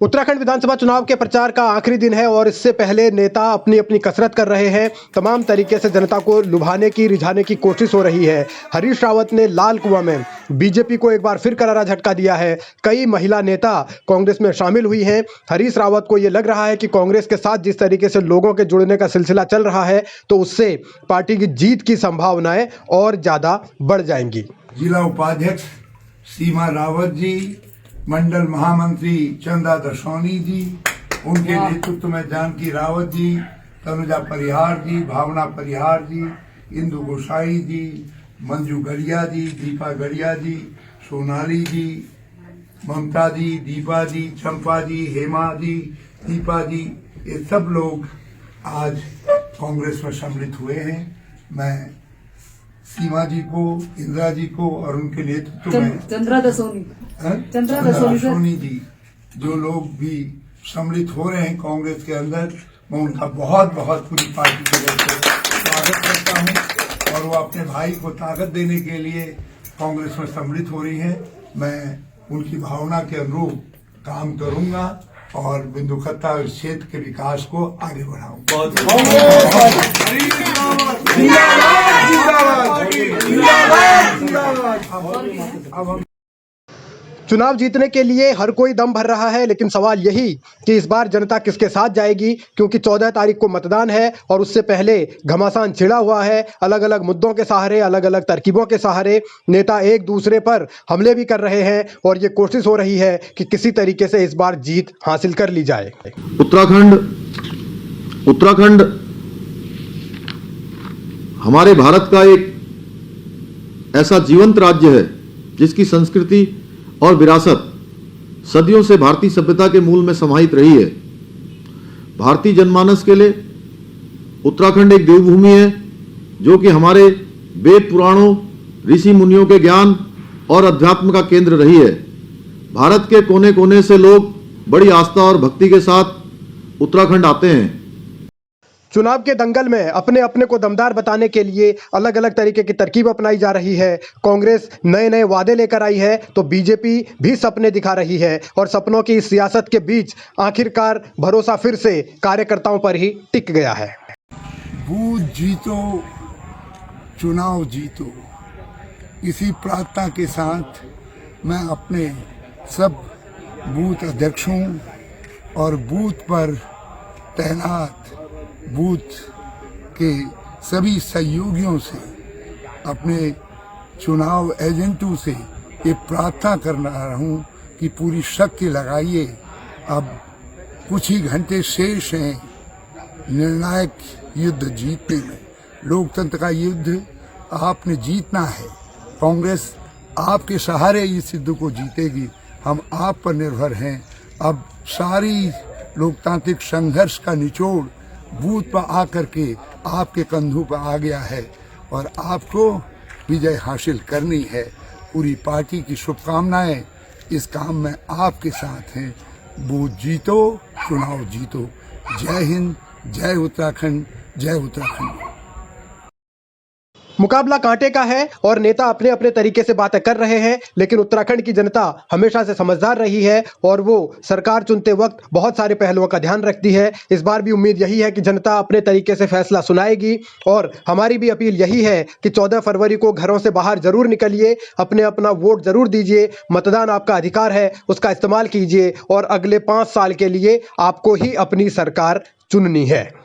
उत्तराखंड विधानसभा चुनाव के प्रचार का आखिरी दिन है और इससे पहले नेता अपनी अपनी कसरत कर रहे हैं। तमाम तरीके से जनता को लुभाने की, रिझाने की कोशिश हो रही है। हरीश रावत ने लाल कुआं में बीजेपी को एक बार फिर करारा झटका दिया है। कई महिला नेता कांग्रेस में शामिल हुई हैं। हरीश रावत को ये लग रहा है कि कांग्रेस के साथ जिस तरीके से लोगों के जुड़ने का सिलसिला चल रहा है, तो उससे पार्टी की जीत की संभावनाएं और ज्यादा बढ़ जाएंगी। जिला उपाध्यक्ष सीमा रावत जी, मंडल महामंत्री चंदा दसौनी जी, उनके नेतृत्व में जानकी रावत जी, तनुजा परिहार जी, भावना परिहार जी, इंदु गोसाई जी, मंजू गड़िया जी, दीपा गड़िया जी, सोनाली जी, ममता जी, दीपा जी, चंपा जी, हेमा जी, दीपा जी, ये सब लोग आज कांग्रेस में सम्मिलित हुए हैं। मैं सीमा जी को, इंदिरा जी को और उनके नेतृत्व में चंद्रा दसोनी जी, जो लोग भी सम्मिलित हो रहे हैं कांग्रेस के अंदर, मैं उनका बहुत बहुत पूरी पार्टी की तरफ से स्वागत करता हूं। और वो अपने भाई को ताकत देने के लिए कांग्रेस में सम्मिलित हो रही हैं। मैं उनकी भावना के अनुरूप काम करूंगा और बिंदुखत्ता क्षेत्र के विकास को आगे बढ़ाऊंगा। चुनाव जीतने के लिए हर कोई दम भर रहा है, लेकिन सवाल यही कि इस बार जनता किसके साथ जाएगी, क्योंकि 14 तारीख को मतदान है और उससे पहले घमासान छिड़ा हुआ है। अलग अलग मुद्दों के सहारे, अलग अलग तरकीबों के सहारे नेता एक दूसरे पर हमले भी कर रहे हैं और ये कोशिश हो रही है कि किसी तरीके से इस बार जीत हासिल कर ली जाए। उत्तराखंड हमारे भारत का एक ऐसा जीवंत राज्य है जिसकी संस्कृति और विरासत सदियों से भारतीय सभ्यता के मूल में समाहित रही है। भारतीय जनमानस के लिए उत्तराखंड एक देवभूमि है, जो कि हमारे वेद पुराणों, ऋषि मुनियों के ज्ञान और अध्यात्म का केंद्र रही है। भारत के कोने कोने से लोग बड़ी आस्था और भक्ति के साथ उत्तराखंड आते हैं। चुनाव के दंगल में अपने अपने को दमदार बताने के लिए अलग अलग तरीके की तरकीब अपनाई जा रही है। कांग्रेस नए नए वादे लेकर आई है, तो बीजेपी भी सपने दिखा रही है और सपनों की इस सियासत के बीच आखिरकार भरोसा फिर से कार्यकर्ताओं पर ही टिक गया है। बूथ जीतो, चुनाव जीतो, इसी प्रार्थना के साथ मैं अपने सब बूथ अध्यक्षों और बूथ पर तैनात बूथ के सभी सहयोगियों से, अपने चुनाव एजेंटों से ये प्रार्थना कर रहा हूँ कि पूरी शक्ति लगाइए। अब कुछ ही घंटे शेष हैं निर्णायक युद्ध जीतने में। लोकतंत्र का युद्ध आपने जीतना है। कांग्रेस आपके सहारे इस युद्ध को जीतेगी। हम आप पर निर्भर हैं। अब सारी लोकतांत्रिक संघर्ष का निचोड़ बूथ पर आकर के आपके कंधों पर आ गया है और आपको विजय हासिल करनी है। पूरी पार्टी की शुभकामनाएं इस काम में आपके साथ हैं। बूथ जीतो, चुनाव जीतो। जय हिंद, जय उत्तराखंड, जय उत्तराखंड। मुकाबला कांटे का है और नेता अपने अपने तरीके से बातें कर रहे हैं, लेकिन उत्तराखंड की जनता हमेशा से समझदार रही है और वो सरकार चुनते वक्त बहुत सारे पहलुओं का ध्यान रखती है। इस बार भी उम्मीद यही है कि जनता अपने तरीके से फैसला सुनाएगी और हमारी भी अपील यही है कि 14 फरवरी को घरों से बाहर जरूर निकलिए, अपने अपना वोट जरूर दीजिए। मतदान आपका अधिकार है, उसका इस्तेमाल कीजिए और अगले 5 साल के लिए आपको ही अपनी सरकार चुननी है।